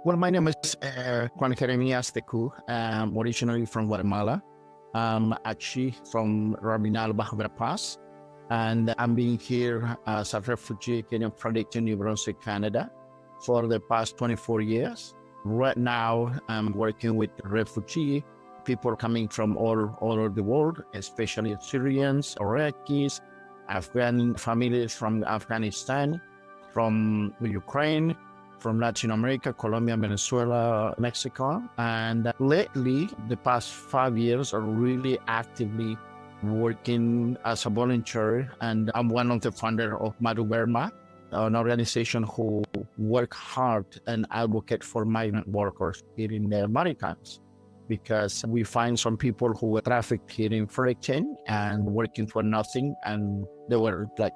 Well, my name is Jeremias Tecu. I'm originally from Guatemala. I'm Achi from Rabinal Baja Pass, and I'm being here as a refugee Kenyan project in New Brunswick, Canada, for the past 24 years. Right now, I'm working with refugee people coming from all over the world, especially Syrians, Iraqis, Afghan families from Afghanistan, from Ukraine, from Latin America, Colombia, Venezuela, Mexico. And lately, the past 5 years, are really actively working as a volunteer. And I'm one of the founders of Maruberma, an organization who work hard and advocate for migrant workers here in the Maritimes. Because we find some people who were trafficked here in Fredericton and working for nothing, and they were like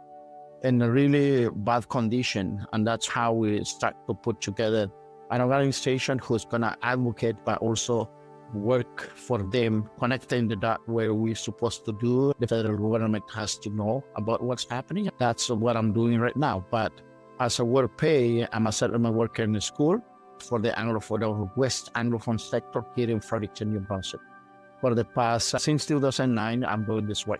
in a really bad condition. And that's how we start to put together an organization who's going to advocate, but also work for them, connecting the dot where we're supposed to do. The federal government has to know about what's happening. That's what I'm doing right now. But as a work pay, I'm a settlement worker in the school for the West Anglophone sector here in Fredericton, New Brunswick. For the past, since 2009, I'm doing this work.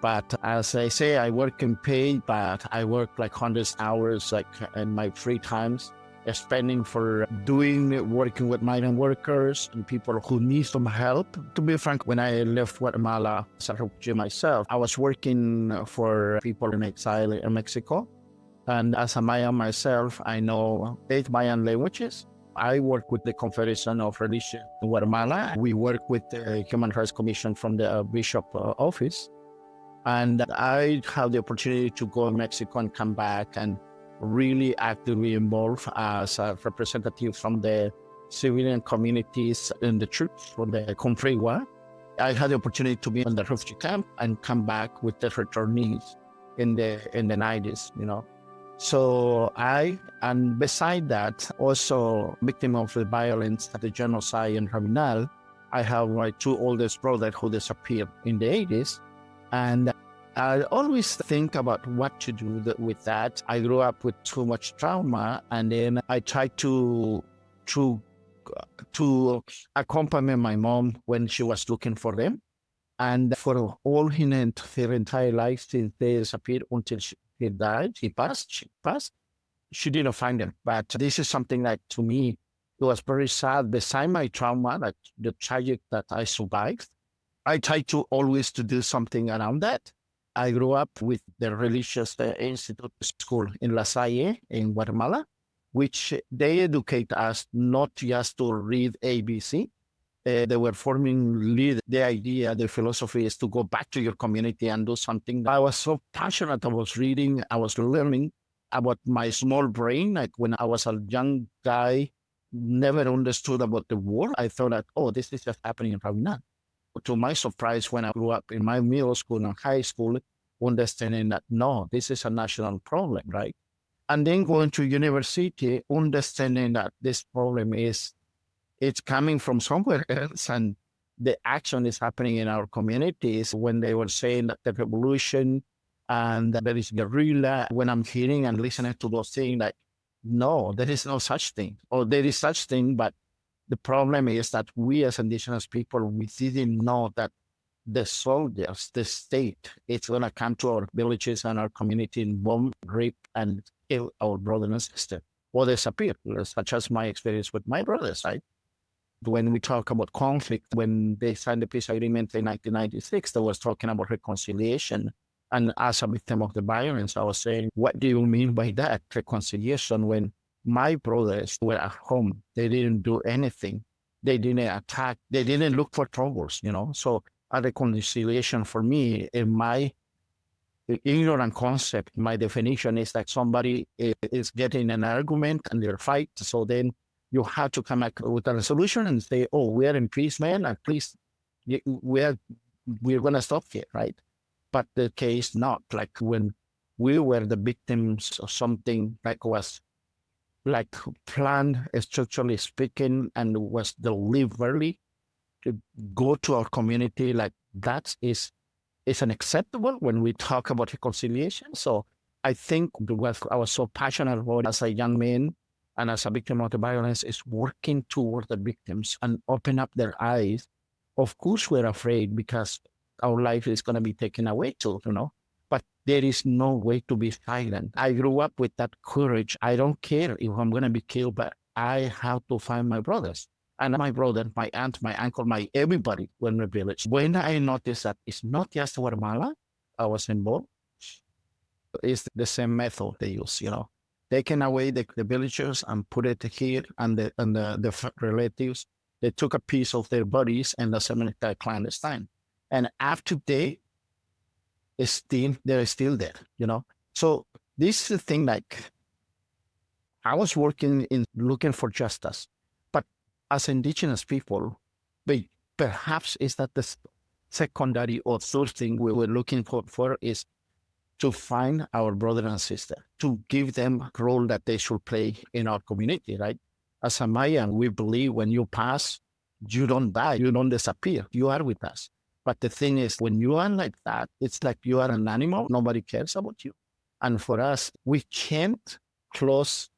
But as I say, I work in pay, but I work like hundreds hours, like in my free times, spending for working with migrant workers and people who need some help. To be frank, when I left Guatemala as a refugee myself, I was working for people in exile in Mexico. And as a Maya myself, I know 8 Mayan languages. I work with the Confederation of Religion in Guatemala. We work with the Human Rights Commission from the Bishop office. And I have the opportunity to go to Mexico and come back and really actively involved as a representative from the civilian communities in the church for the country war. I had the opportunity to be in the refugee camp and come back with the returnees in the 90s, you know. So and beside that, also victim of the violence at the genocide in Rabinal, I have my 2 oldest brothers who disappeared in the 80s. And I always think about what to do with that. I grew up with too much trauma, and then I tried to accompany my mom when she was looking for them. And for all her entire life since they disappeared until she died, she passed, she didn't find them. But this is something that to me, it was very sad. Beside my trauma, like the tragic that I survived, I tried to always to do something around that. I grew up with the religious institute school in La Salle in Guatemala, which they educate us not just to read ABC. They were forming the idea, the philosophy is to go back to your community and do something. I was so passionate. I was reading, I was learning about my small brain. Like when I was a young guy, never understood about the war. I thought that, oh, this is just happening in Rabinal. To my surprise, when I grew up in my middle school and high school, understanding that, no, this is a national problem, right? And then going to university, understanding that this problem it's coming from somewhere else, and the action is happening in our communities. When they were saying that the revolution and that there is guerrilla, when I'm hearing and listening to those things, like, no, there is no such thing, or there is such thing, but the problem is that we as Indigenous people, we didn't know that the soldiers, the state, it's going to come to our villages and our community and bomb, rape, and kill our brothers and sisters, or disappear, such as my experience with my brothers, right? When we talk about conflict, when they signed the peace agreement in 1996, they was talking about reconciliation. And as a victim of the violence, I was saying, what do you mean by that, reconciliation, when my brothers were at home? They didn't do anything. They didn't attack. They didn't look for troubles, you know? So a reconciliation for me, in my ignorant concept, my definition is that somebody is getting an argument and they're fight. So then you have to come up with a solution and say, oh, we are in peace, man, and please, we're going to stop here, right? But the case not, like when we were the victims of something like was like planned, structurally speaking, and was deliberately to go to our community, like that is unacceptable when we talk about reconciliation. So I think what I was so passionate about as a young man and as a victim of the violence is working toward the victims and open up their eyes. Of course, we're afraid because our life is going to be taken away too, but there is no way to be silent. I grew up with that courage. I don't care if I'm going to be killed, but I have to find my brothers. And my brother, my aunt, my uncle, my everybody were in the village. When I noticed that it's not just Guatemala I was involved, it's the same method they use, taking away the villagers and put it here, and the relatives, they took a piece of their bodies and the cemetery clandestine. And after they're still there, So this is the thing, like, I was working in looking for justice, but as indigenous people, perhaps is that the secondary or third thing we were looking for is to find our brother and sister, to give them a role that they should play in our community, right? As a Mayan, we believe when you pass, you don't die, you don't disappear, you are with us. But the thing is, when you are like that, it's like you are an animal, nobody cares about you. And for us, we can't close,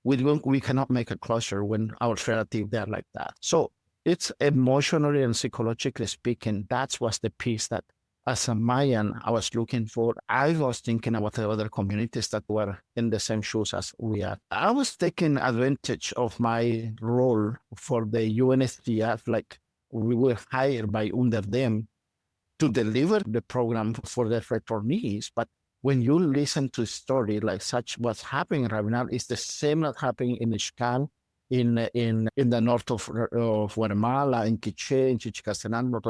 we cannot make a closure when our relative, they're like that. So it's emotionally and psychologically speaking, that was the piece that as a Mayan, I was looking for. I was thinking about the other communities that were in the same shoes as we are. I was taking advantage of my role for the UNSCF, like we were hired by under them to deliver the program for the returnees. But when you listen to a story like such, what's happening right now is the same that happening in Ixcal, in the north of Guatemala, in Quiché, in Chichicastenango.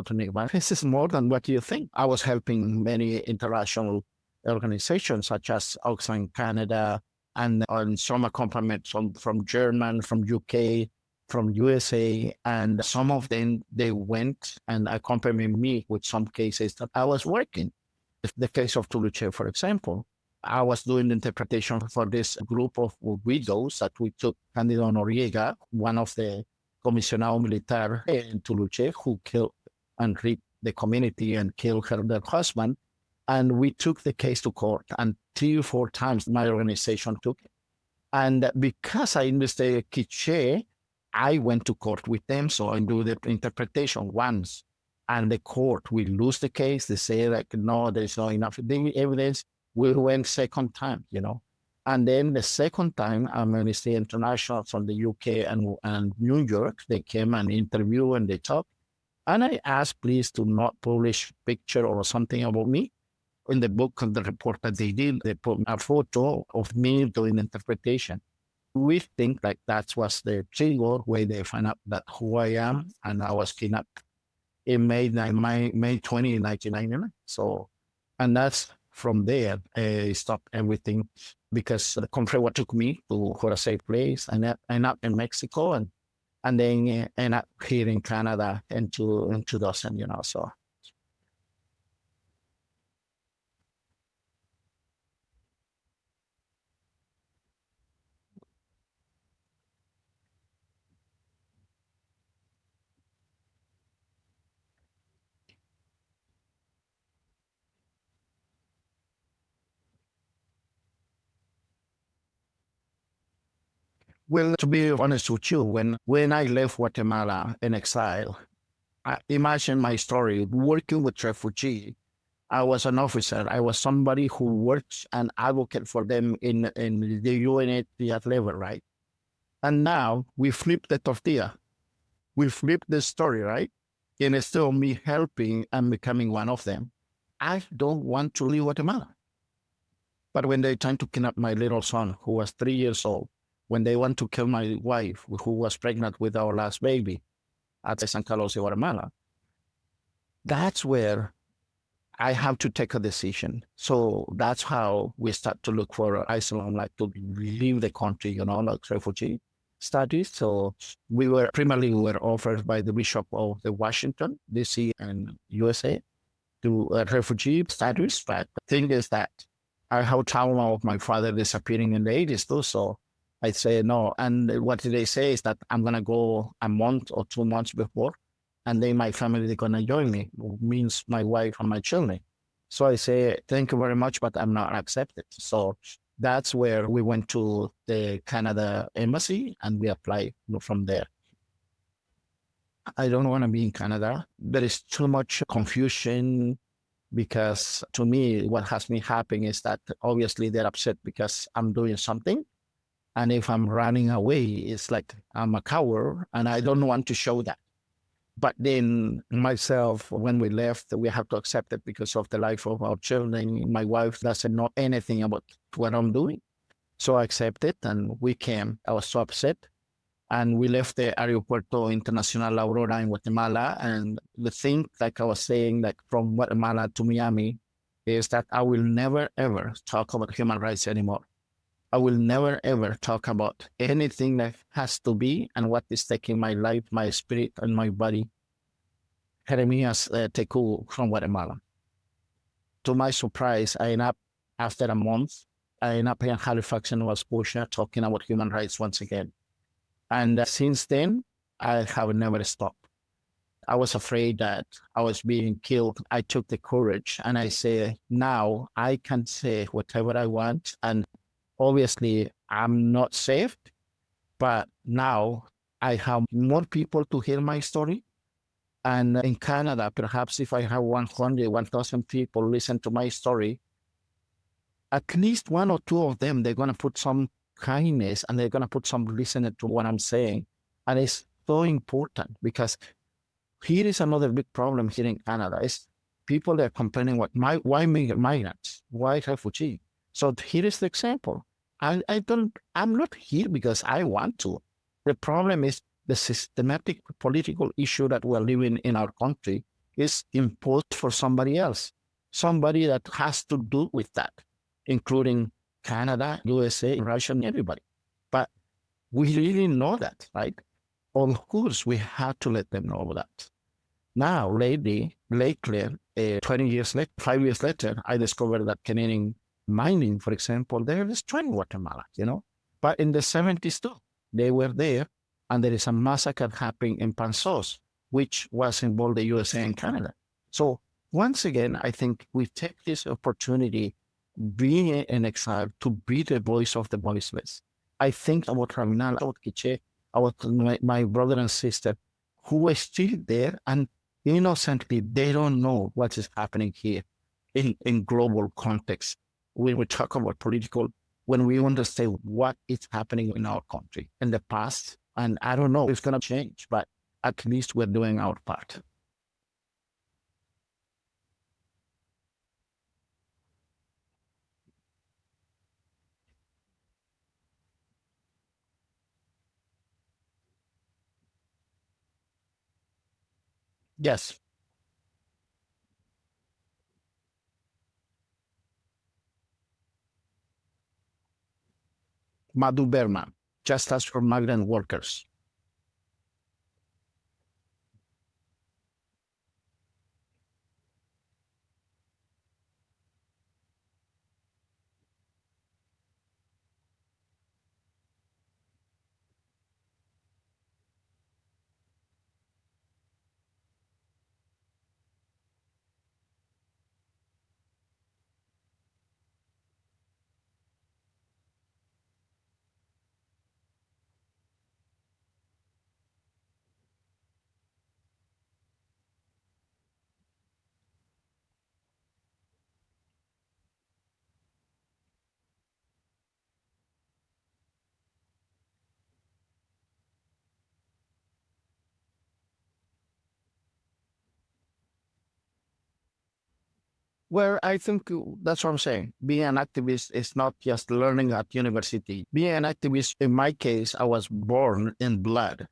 This is more than what you think. I was helping many international organizations such as Oxfam Canada, and some accompaniment from German, from UK, from USA, and some of them, they went and accompanied me with some cases that I was working. The case of Tuluche, for example, I was doing the interpretation for this group of widows that we took Candido Noriega, one of the comisionado militar in Tuluche, who killed and raped the community and killed their husband. And we took the case to court, and 3 or 4 times my organization took it. And because I investigated Quiché, I went to court with them, so I do the interpretation once. And the court will lose the case. They say, like, no, there's not enough evidence. We went second time, And then the second time, Amnesty International from the UK and New York, they came and interviewed and they talked. And I asked, please, to not publish picture or something about me. In the book, the report that they did, they put a photo of me doing interpretation. We think like that was the trigger where they find out that who I am, and I was kidnapped in May 20, 1999. So, and that's from there, I stopped everything because the conflict took me for a safe place, and I ended up in Mexico, and then end up here in Canada in 2000, so. Well, to be honest with you, when I left Guatemala in exile, I imagine my story working with refugee. I was an officer. I was somebody who works and advocate for them in the UNHCR level, right? And now we flip the tortilla. We flip the story, right? And instead of me helping and becoming one of them, I don't want to leave Guatemala. But when they trying to kidnap my little son, who was 3 years old, when they want to kill my wife, who was pregnant with our last baby at San Carlos, Guatemala, that's where I have to take a decision. So that's how we start to look for asylum, like to leave the country, like refugee studies. So we were offered by the Bishop of the Washington, D.C. and USA to refugee status. But the thing is that I have trauma of my father disappearing in the 80s too. So I say no. And what they say is that I'm going to go a month or 2 months before, and then my family, they're going to join me, means my wife and my children. So I say, thank you very much, but I'm not accepted. So That's where we went to the Canada embassy and we applied from there. I don't want to be in Canada. There is too much confusion because to me, what has me happy is that obviously they're upset because I'm doing something. And if I'm running away, it's like I'm a coward and I don't want to show that. But then myself, when we left, we have to accept it because of the life of our children. My wife doesn't know anything about what I'm doing. So I accepted and we came. I was so upset. And we left the Aeropuerto Internacional Aurora in Guatemala. And the thing, like I was saying, like from Guatemala to Miami, is that I will never, ever talk about human rights anymore. I will never, ever talk about anything that has to be and what is taking my life, my spirit, and my body. Jeremias Tecu from Guatemala. To my surprise, I ended up, after a month, I ended up in Halifax and Nova Scotia talking about human rights once again. And since then, I have never stopped. I was afraid that I was being killed. I took the courage and I say, now I can say whatever I want. And obviously, I'm not saved, but now I have more people to hear my story. And in Canada, perhaps if I have 100, 1,000 people listen to my story, at least one or two of them, they're going to put some kindness and they're going to put some listening to what I'm saying. And it's so important because here is another big problem here in Canada is people that are complaining why migrants, why refugee. So here is the example. I'm not here because I want to. The problem is the systematic political issue that we're living in our country is imposed for somebody else, somebody that has to do with that, including Canada, USA, Russia, and everybody. But we really know that, right? Of course, we have to let them know that. Now, lately, 20 years later, 5 years later, I discovered that Canadian mining, for example, they're destroying Guatemala, But in the 70s too, they were there, and there is a massacre happening in Panzos, which was involved the USA and Canada. So once again, I think we take this opportunity, being in exile, to be the voice of the voiceless. I think about Raminal, about Kiche, about my brother and sister who are still there and innocently, they don't know what is happening here in global context. When we talk about political, when we understand what is happening in our country in the past, and I don't know if it's going to change, but at least we're doing our part. Yes, Madhu Berman, just as for migrant workers. Well, I think that's what I'm saying. Being an activist is not just learning at university. Being an activist, in my case, I was born in blood.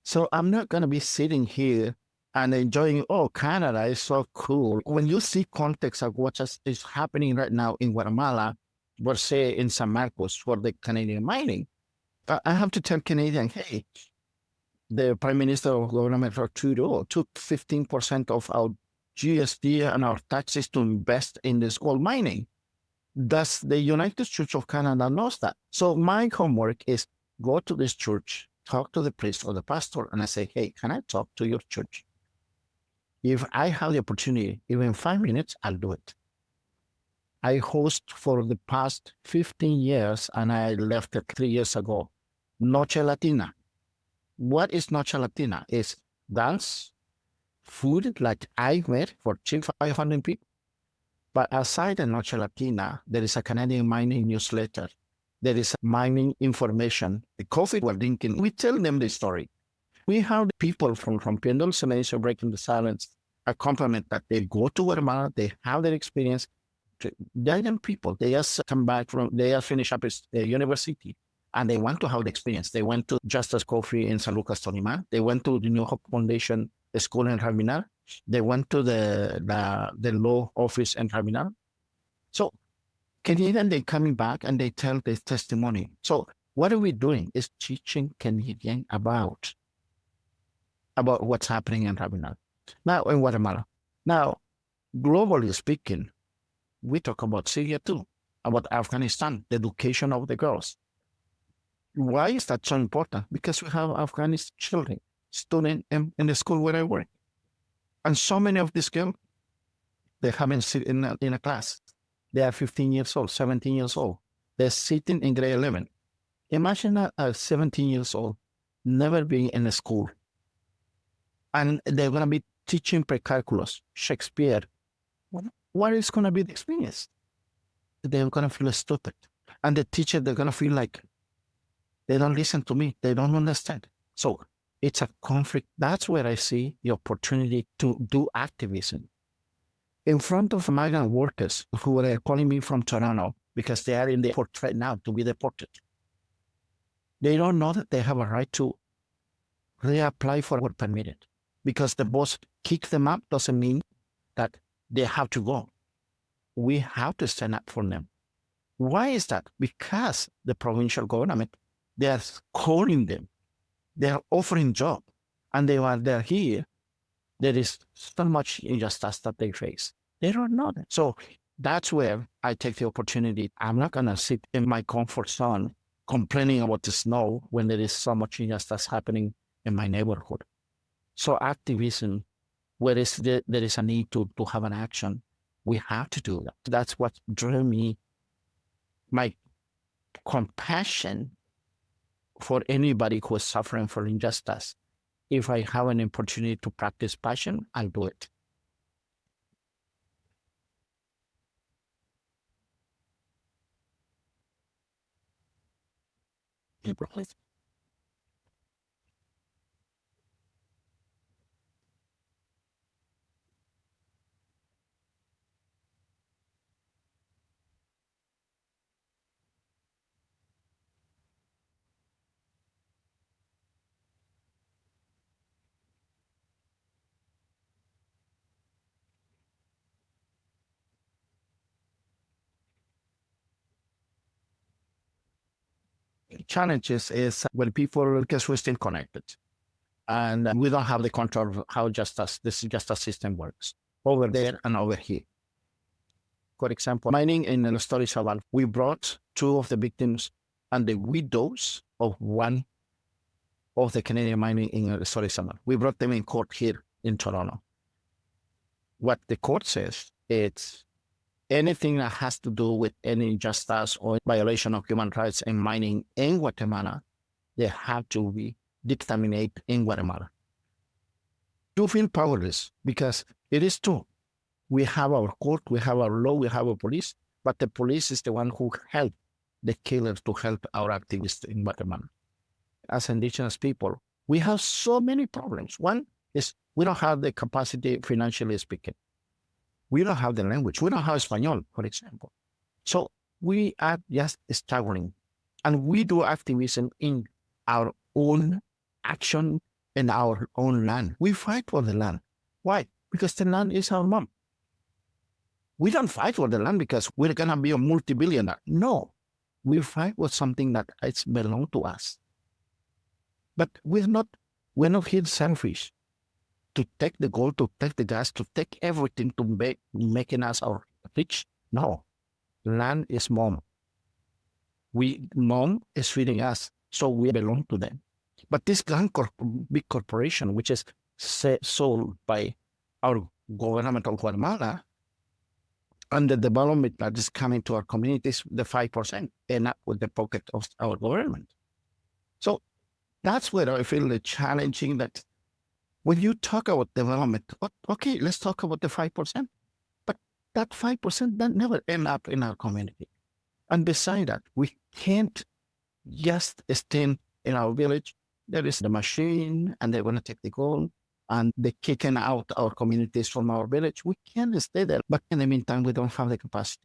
So I'm not going to be sitting here and enjoying, oh, Canada is so cool. When you see context of what is happening right now in Guatemala, or say in San Marcos for the Canadian mining, I have to tell Canadian, hey, the Prime Minister of Government of Trudeau took 15% of our GST and our taxes to invest in this gold mining. Does the United Church of Canada knows that? So my homework is go to this church, talk to the priest or the pastor, and I say, hey, can I talk to your church? If I have the opportunity, even 5 minutes, I'll do it. I host for the past 15 years, and I left it 3 years ago, Noche Latina. What is Noche Latina? It's dance, food, like I made for 500 people. But aside the Noche Latina, there is a Canadian mining newsletter. There is mining information. The coffee we're drinking, we tell them the story. We have people from Pendle Silencio Breaking the Silence, a compliment that they go to Guatemala, they have their experience. They're young people. They just come back they just finish up university, and they want to have the experience. They went to Justice Coffee in San Lucas, Tolima. They went to the New Hope Foundation School in Terminal. They went to the law office in Terminal. So Canadian, they coming back and they tell their testimony. So what are we doing is teaching Canadian about what's happening in Terminal. Now in Guatemala. Now, globally speaking, we talk about Syria too, about Afghanistan, the education of the girls. Why is that so important? Because we have Afghanistan children, students in the school where I work. And so many of these girls, they haven't sit in a class. They are 15 years old, 17 years old. They're sitting in grade 11. Imagine a 17 years old never being in a school. And they're going to be teaching pre-calculus, Shakespeare. What is going to be the experience? They're going to feel stupid. And the teacher, they're going to feel like they don't listen to me. They don't understand. So it's a conflict. That's where I see the opportunity to do activism. In front of migrant workers who are calling me from Toronto because they are in the airport right now to be deported. They don't know that they have a right to reapply for work permitted. Because the boss kicked them up doesn't mean that they have to go. We have to stand up for them. Why is that? Because the provincial government, they are calling them. They are offering jobs. And they're here. There is so much injustice that they face. They don't know that. So that's where I take the opportunity. I'm not going to sit in my comfort zone complaining about the snow when there is so much injustice happening in my neighborhood. So activism, where there is a need to have an action, we have to do that. That's what drew me, my compassion for anybody who is suffering for injustice. If I have an opportunity to practice passion, I'll do it. Challenges is when people, because we're still connected and we don't have the control of how this justice system works over there and over here. For example, mining in the stories about, we brought two of the victims and the widows of one of the Canadian mining in the stories. We brought them in court here in Toronto. What the court says, it's anything that has to do with any injustice or violation of human rights in mining in Guatemala, they have to be determined in Guatemala. You feel powerless because it is true. We have our court, we have our law, we have our police, but the police is the one who helped the killers to help our activists in Guatemala. As Indigenous people, we have so many problems. One is we don't have the capacity financially speaking. We don't have the language. We don't have Espanol, for example. So we are just struggling. And we do activism in our own action in our own land. We fight for the land. Why? Because the land is our mom. We don't fight for the land because we're going to be a multi-billionaire. No, we fight for something that it's belong to us. But we're not here selfish to take the gold, to take the gas, to take everything to making us our rich. No, land is mom. Mom is feeding us, so we belong to them. But this big corporation, which is sold by our government of Guatemala, And the development that is coming to our communities, the 5%, end up with the pocket of our government. So that's where I feel the challenging that when you talk about development, okay, let's talk about the 5%. But that 5% that never end up in our community. And beside that, we can't just stand in our village. There is the machine and they want to take the gold and they're kicking out our communities from our village. We can't stay there. But in the meantime, we don't have the capacity.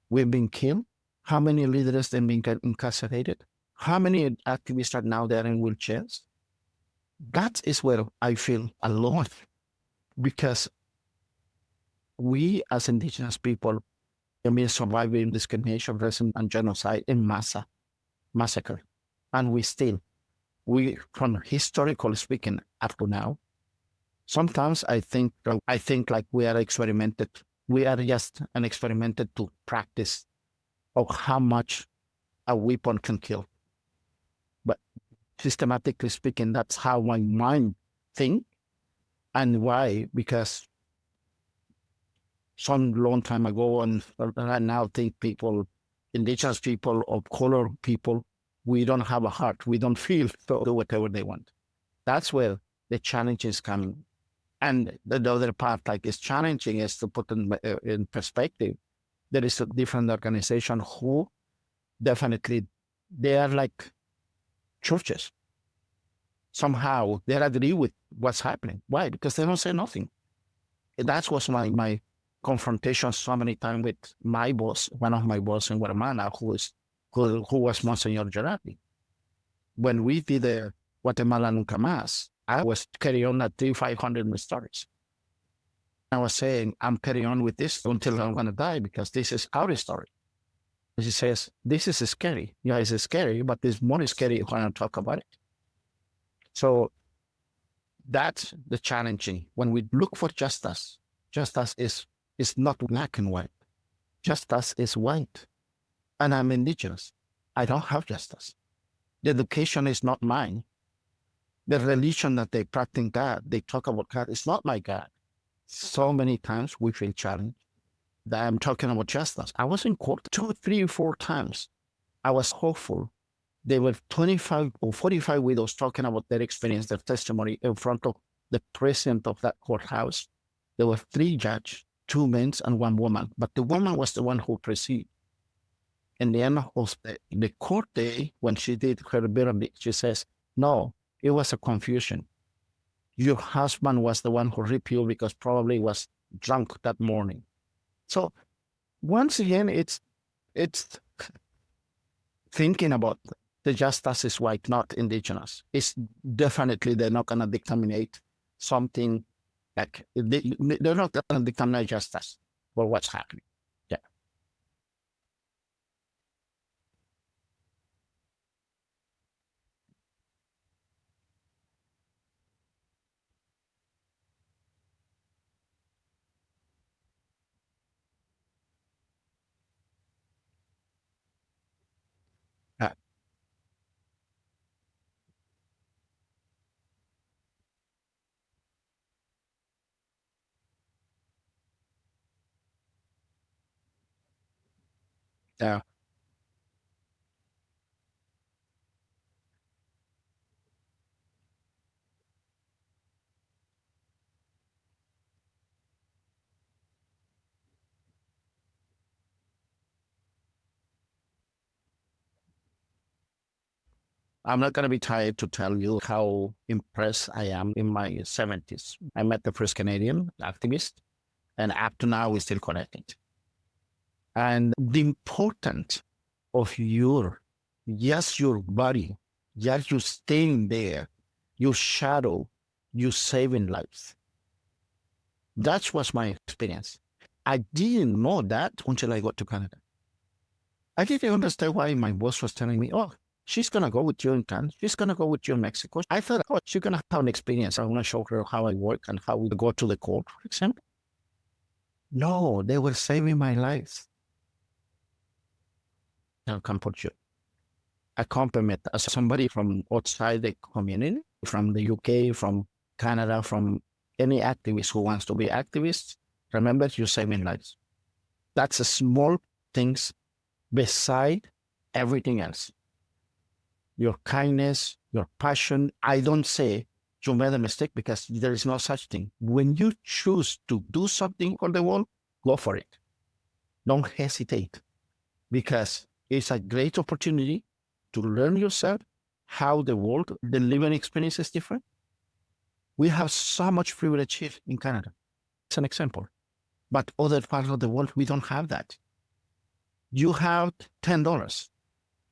We've been killed. How many leaders have been incarcerated? How many activists are now there in wheelchairs? That is where I feel alone because we as Indigenous people have been surviving discrimination, racism, and genocide in massacre. And we, from historically speaking, up to now, sometimes I think like we are just an experimented to practice of how much a weapon can kill. But systematically speaking, that's how my mind thinks. And why? Because some long time ago, and I now think people, Indigenous people or color people, we don't have a heart. We don't feel to do whatever they want. That's where the challenge is coming. And the other part, like, is challenging is to put in perspective. There is a different organization who definitely, they are like churches. Somehow they agree with what's happening. Why? Because they don't say nothing. That was my confrontation so many times with my boss, one of my boss in Guatemala, who was Monsignor Gerardi. When we did the Guatemala Nunca Más, I was carrying on at 500 stories. I was saying, I'm carrying on with this until I'm going to die because this is our story. She says, this is scary. Yeah, it's scary, but it's more scary when I talk about it. So that's the challenging. When we look for justice, justice is not black and white. Justice is white. And I'm Indigenous. I don't have justice. The education is not mine. The religion that they practice God, they talk about God, it's not my God. So many times we feel challenged that I'm talking about justice. I was in court 2, 3, 4 times. I was hopeful. There were 25 or 45 widows talking about their experience, their testimony in front of the president of that courthouse. There were 3 judges, 2 men and 1 woman, but the woman was the one who proceeded. In the end of the court day, when she did her verdict, she says, no, it was a confusion. Your husband was the one who raped you because probably was drunk that morning. So once again, it's thinking about the justice is white, not Indigenous. It's definitely they're not going to determine something like they're not going to determine justice for what's happening. Yeah. Yeah. Yeah. I'm not going to be tired to tell you how impressed I am in my 70s. I met the first Canadian activist, and up to now, we're still connected. And the importance of your body, just you staying there, your shadow, you saving lives. That was my experience. I didn't know that until I got to Canada. I didn't understand why my boss was telling me, oh, she's going to go with you in Canada. She's going to go with you in Mexico. I thought, oh, she's going to have an experience. I want to show her how I work and how we go to the court, for example. No, they were saving my life. I can put you a compliment as somebody from outside the community, from the UK, from Canada, from any activist who wants to be activist. Remember, you're saving lives. That's a small things beside everything else. Your kindness, your passion. I don't say you made a mistake because there is no such thing. When you choose to do something for the world, go for it. Don't hesitate because it's a great opportunity to learn yourself how the world, the living experience is different. We have so much privilege here in Canada. It's an example. But other parts of the world, we don't have that. You have $10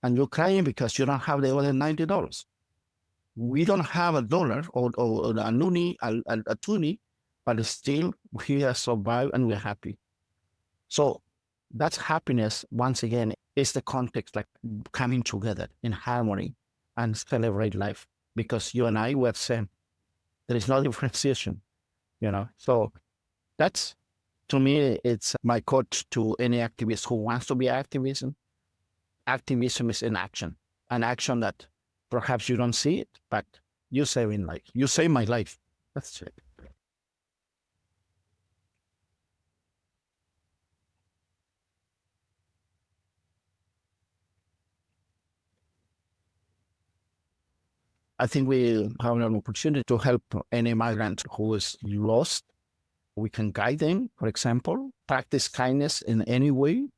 and you're crying because you don't have the other $90. We don't have a dollar or a noonie, a toonie, but still we are survived and we're happy. So that's happiness, once again, is the context, like coming together in harmony and celebrate life because you and I were same. There is no differentiation, So that's, to me, it's my quote to any activist who wants to be activism. Activism is in action, an action that perhaps you don't see it, but you save in life. You save my life. That's it. I think we have an opportunity to help any migrant who is lost. We can guide them, for example, practice kindness in any way.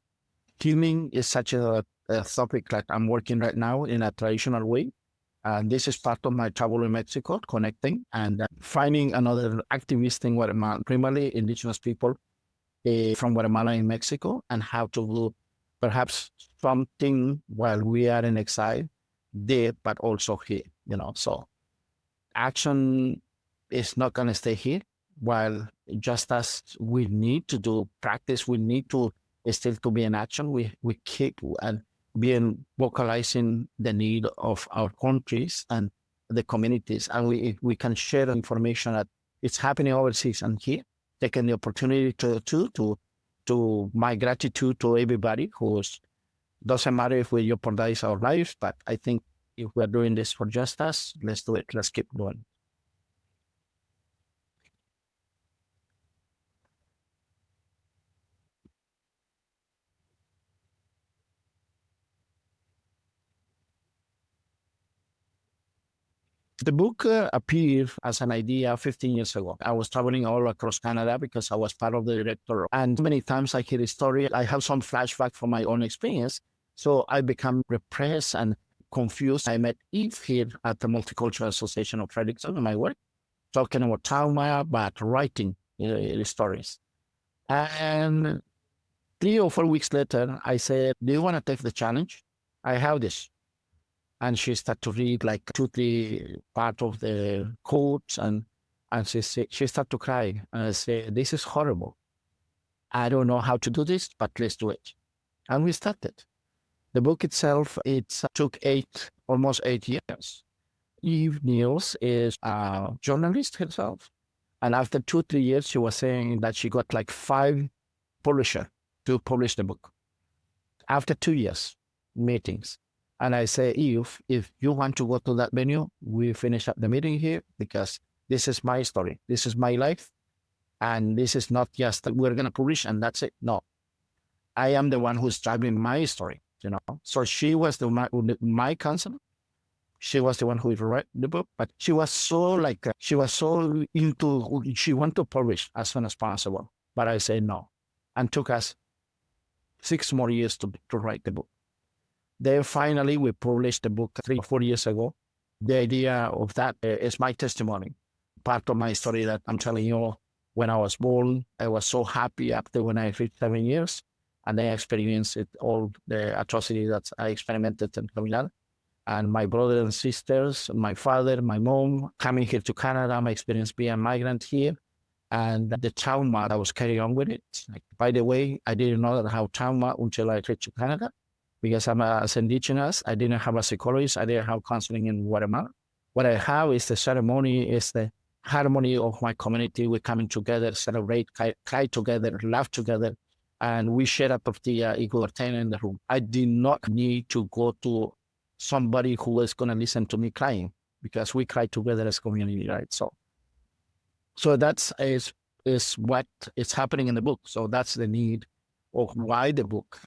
Healing is such a topic that I'm working right now in a traditional way. And this is part of my travel in Mexico, connecting and finding another activist in Guatemala, primarily Indigenous people from Guatemala in Mexico, and how to do perhaps something while we are in exile there, but also here, So action is not going to stay here, while just as we need to do practice, we need to still to be in action. We keep and being vocalizing the need of our countries and the communities, and we can share information that it's happening overseas and here, taking the opportunity to my gratitude to everybody who's doesn't matter if we jeopardize our lives, but I think if we're doing this for just us, let's do it. Let's keep going. The book appeared as an idea 15 years ago. I was traveling all across Canada because I was part of the director. And many times I hear a story, I have some flashback from my own experience. So I become repressed and confused. I met Eve here at the Multicultural Association of Fredericton in my work, talking about Maya, but writing stories. And 3 or 4 weeks later, I said, do you want to take the challenge? I have this. And she started to read like 2, 3 part of the quotes, and she started to cry. And I said, this is horrible. I don't know how to do this, but let's do it. And we started. The book itself, it took almost 8 years. Eve Niels is a journalist herself. And after 2, 3 years, she was saying that she got like 5 publishers to publish the book. After 2 years, meetings. And I say, if you want to go to that venue, we finish up the meeting here because this is my story. This is my life. And this is not just that we're going to publish and that's it. No, I am the one who's driving my story, So she was my counselor. She was the one who wrote the book, but she was so into, she wanted to publish as soon as possible. But I said no. And took us 6 more years to write the book. Then finally, we published the book 3 or 4 years ago. The idea of that is my testimony, part of my story that I'm telling you. When I was born, I was so happy after when I reached 7 years, and then I experienced all the atrocity that I experimented in Guatemala. And my brothers and sisters, my father, my mom, coming here to Canada, my experience being a migrant here, and the trauma that was carrying on with it. Like, by the way, I didn't know that how trauma until I reached Canada. Because I'm as Indigenous, I didn't have a psychologist, I didn't have counseling in Guatemala. What I have is the ceremony, is the harmony of my community. We're coming together, celebrate, cry together, laugh together, and we share a tortilla equal 10 in the room. I did not need to go to somebody who is going to listen to me crying because we cry together as community, right? So that's is what is happening in the book. So that's the need or why the book.